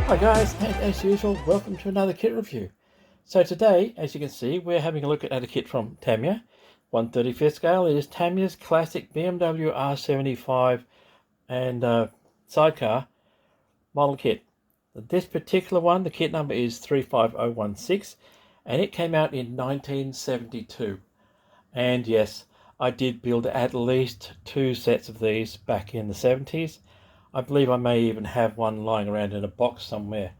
Hi guys, and as usual, welcome to another kit review. So today, as you can see, we're having a look at a kit from Tamiya, 1/35 scale. It is Tamiya's classic BMW R75 and Sidecar model kit. This particular one, the kit number is 35016, and it came out in 1972. And yes, I did build at least 2 sets of these back in the 70s. I believe I may even have one lying around in a box somewhere.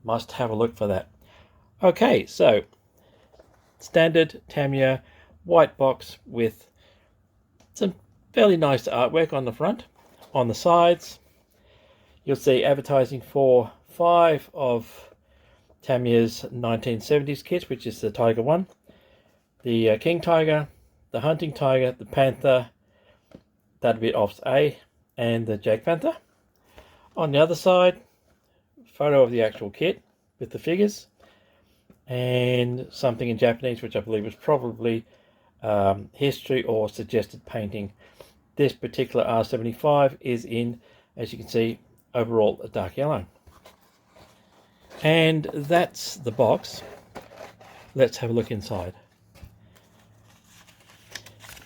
Must have a look for that. Okay, so standard Tamiya white box with some fairly nice artwork on the front. On the sides, you'll see advertising for 5 of Tamiya's 1970s kits, which is the Tiger one, the King Tiger, the Hunting Tiger, the Panther, that'd be Ops A, and the Jag Panther. On the other side, photo of the actual kit with the figures and something in Japanese, which I believe was probably history or suggested painting. This particular R75 is in, as you can see, overall a dark yellow. And that's the box. Let's have a look inside.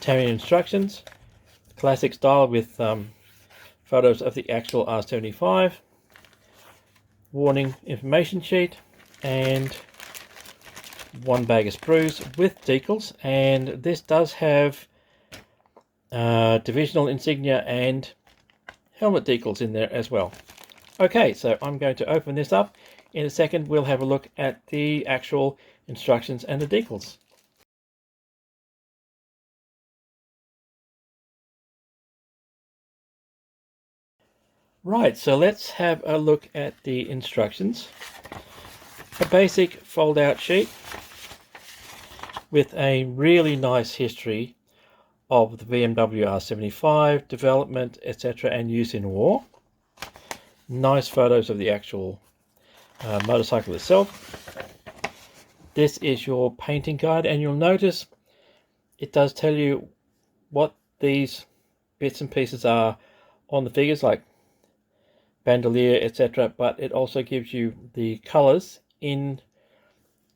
Tamiya instructions, classic style with photos of the actual R75, warning information sheet, and 1 bag of sprues with decals. And this does have divisional insignia and helmet decals in there as well. Okay, so I'm going to open this up. In a second, we'll have a look at the actual instructions and the decals. Right, so let's have a look at the instructions. A basic fold-out sheet with a really nice history of the BMW R75 development, etc., and use in war. Nice photos of the actual motorcycle itself. This is your painting guide, and you'll notice it does tell you what these bits and pieces are on the figures, like bandolier, etc., but it also gives you the colors in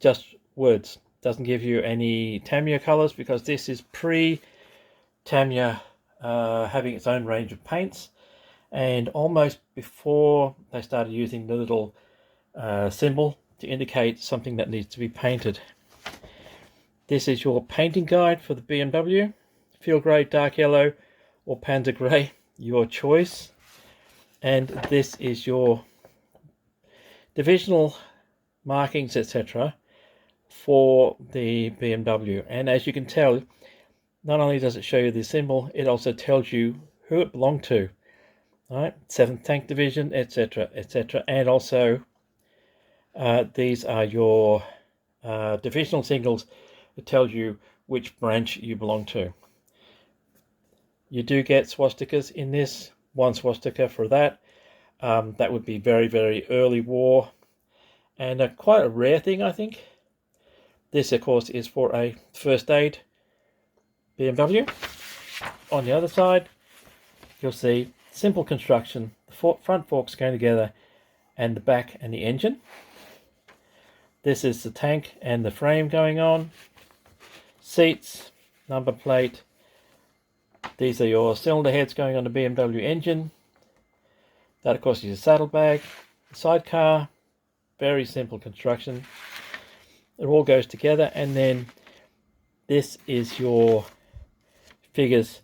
just words. Doesn't give you any Tamiya colors, because this is pre-Tamiya having its own range of paints, and almost before they started using the little symbol to indicate something that needs to be painted. This is your painting guide for the BMW. Field grey, dark yellow, or Panzer grey, your choice. And this is your divisional markings, etc., for the BMW. And as you can tell, not only does it show you the symbol, it also tells you who it belonged to. All right, 7th Tank Division, etc., etc. And also these are your divisional singles. It tells you which branch you belong to. You do get swastikas in this. 1 swastika for that. That would be very, very early war, and quite a rare thing, I think. This, of course, is for a first aid BMW. On the other side, you'll see simple construction, the front forks going together, and the back and the engine. This is the tank and the frame going on. Seats, number plate. These are your cylinder heads going on the BMW engine. That, of course, is a saddlebag. Sidecar, very simple construction. It all goes together. And then this is your figures.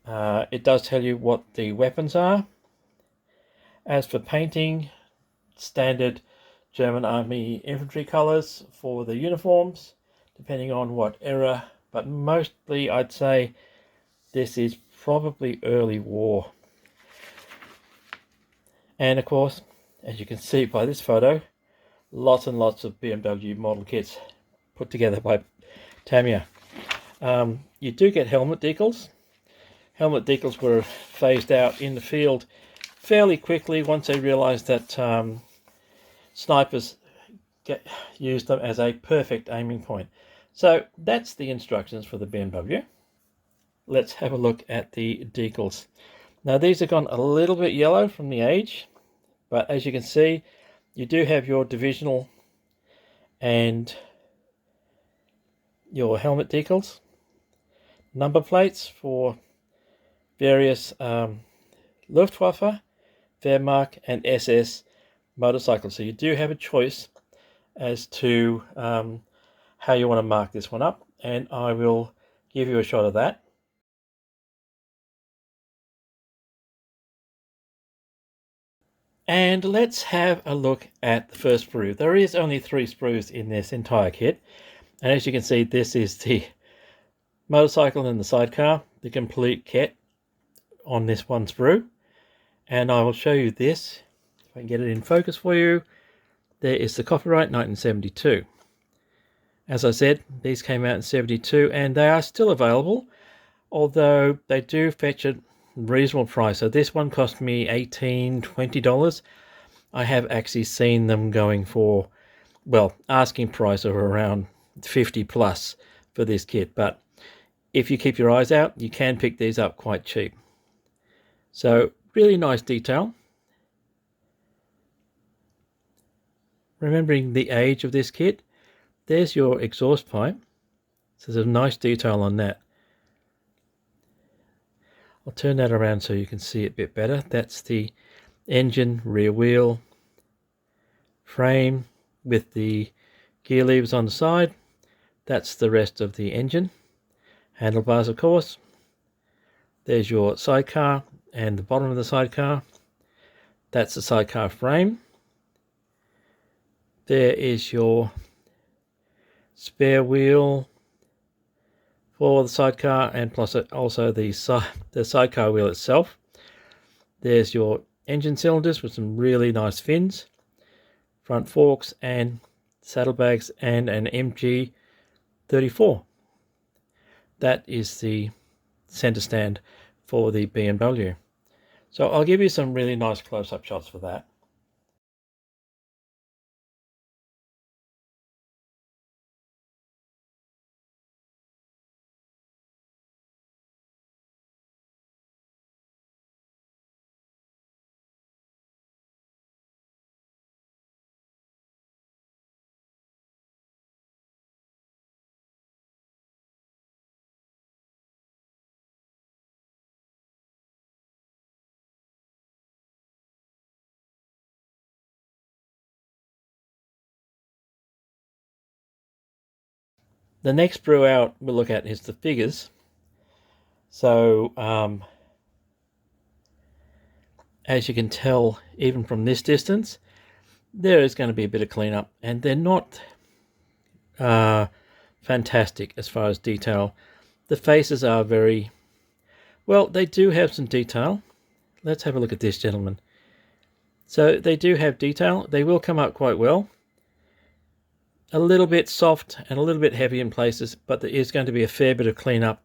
It does tell you what the weapons are. As for painting, standard German Army infantry colors for the uniforms, depending on what era. But mostly, I'd say, this is probably early war. And of course, as you can see by this photo, lots and lots of BMW model kits put together by Tamiya. You do get helmet decals. Helmet decals were phased out in the field fairly quickly once they realized that snipers use them as a perfect aiming point. So that's the instructions for the BMW. Let's have a look at the decals. Now these have gone a little bit yellow from the age, but as you can see, You do have your divisional and your helmet decals, number plates for various Luftwaffe, Wehrmacht and SS motorcycles. So you do have a choice as to how you want to mark this one up, and I will give you a shot of that. And let's have a look at the first sprue. There is only 3 sprues in this entire kit, and as you can see, this is the motorcycle and the sidecar, the complete kit on this one sprue. And I will show you this, if I can get it in focus for you. There is the copyright 1972. As I said, these came out in 72 and they are still available, although they do fetch a reasonable price. So this one cost me $18, $20. I have actually seen them going for, well, asking price of around 50 plus for this kit. But if you keep your eyes out, you can pick these up quite cheap. So really nice detail. Remembering the age of this kit, there's your exhaust pipe. So there's a nice detail on that. I'll turn that around so you can see it a bit better. That's the engine, rear wheel, frame with the gear levers on the side. That's the rest of the engine. Handlebars, of course. There's your sidecar and the bottom of the sidecar. That's the sidecar frame. There is your spare wheel for the sidecar, and plus also the sidecar wheel itself. There's your engine cylinders with some really nice fins, front forks and saddlebags, and an MG34. That is the center stand for the BMW. So I'll give you some really nice close-up shots for that. The next brew out we'll look at is the figures. So as you can tell, even from this distance, there is going to be a bit of cleanup, and they're not fantastic as far as detail. The faces are very, well, they do have some detail. Let's have a look at this, gentleman. So they do have detail. They will come up quite well. A little bit soft and a little bit heavy in places, but there is going to be a fair bit of cleanup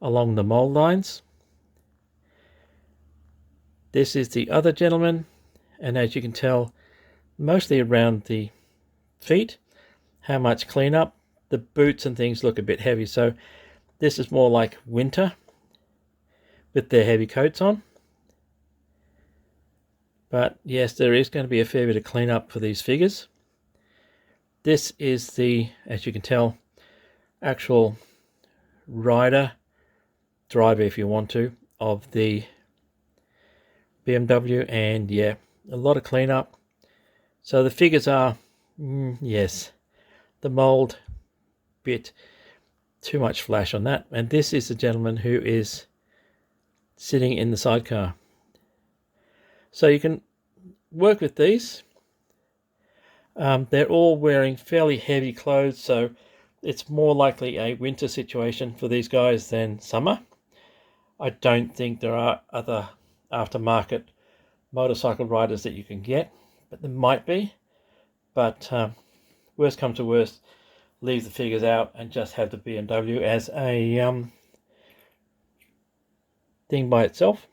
along the mold lines. This is the other gentleman, and as you can tell, mostly around the feet, how much cleanup. The boots and things look a bit heavy, so this is more like winter with their heavy coats on. But yes, there is going to be a fair bit of cleanup for these figures. This is the, as you can tell, actual rider, driver if you want to, of the BMW, and yeah, a lot of cleanup. So the figures are, yes, the mold, bit too much flash on that. And this is the gentleman who is sitting in the sidecar. So you can work with these. They're all wearing fairly heavy clothes, so it's more likely a winter situation for these guys than summer. I don't think there are other aftermarket motorcycle riders that you can get, but there might be. But worst comes to worst, leave the figures out and just have the BMW as a thing by itself.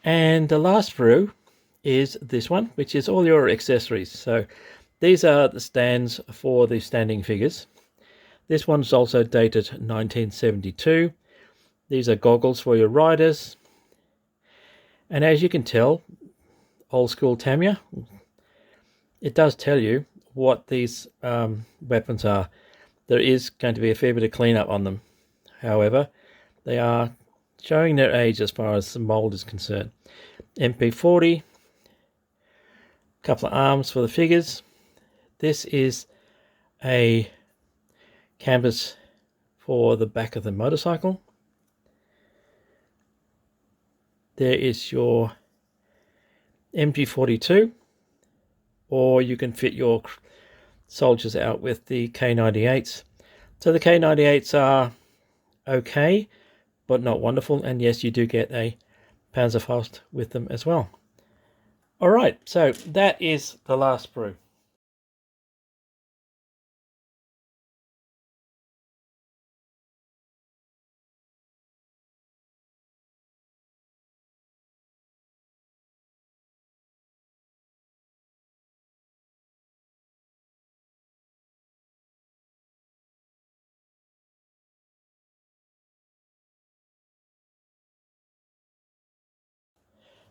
And the last sprue is this one, which is all your accessories. So these are the stands for the standing figures. This one's also dated 1972. These are goggles for your riders. And as you can tell, old school Tamiya, it does tell you what these weapons are. There is going to be a fair bit of cleanup on them. However, they are showing their age as far as the mold is concerned. MP40, couple of arms for the figures. This is a canvas for the back of the motorcycle. There is your MG42, or you can fit your soldiers out with the K98s. So the K98s are okay, but not wonderful, and yes, you do get a Panzerfaust with them as well. Alright, so that is the last sprue.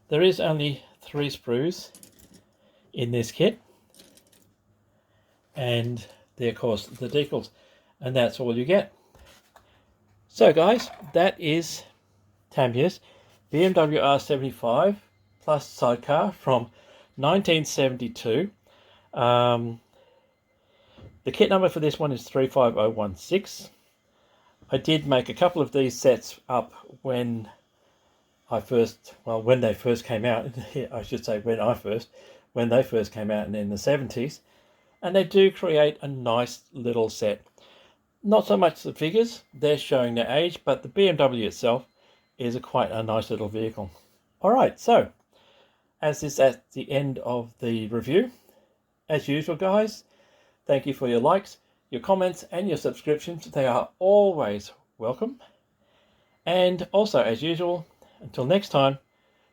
There is only 3 sprues in this kit, and they're of course the decals, and that's all you get. So guys, that is Tamiya's BMW R75 plus Sidecar from 1972. The kit number for this one is 35016. I did make a couple of these sets up when when they first came out. I should say when they first came out in the 70s. And they do create a nice little set. Not so much the figures, they're showing their age, but the BMW itself is quite a nice little vehicle. Alright, so as is at the end of the review, as usual guys, thank you for your likes, your comments and your subscriptions. They are always welcome. And also, as usual, until next time,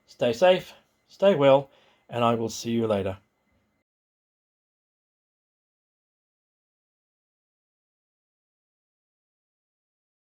stay safe, stay well, and I will see you later.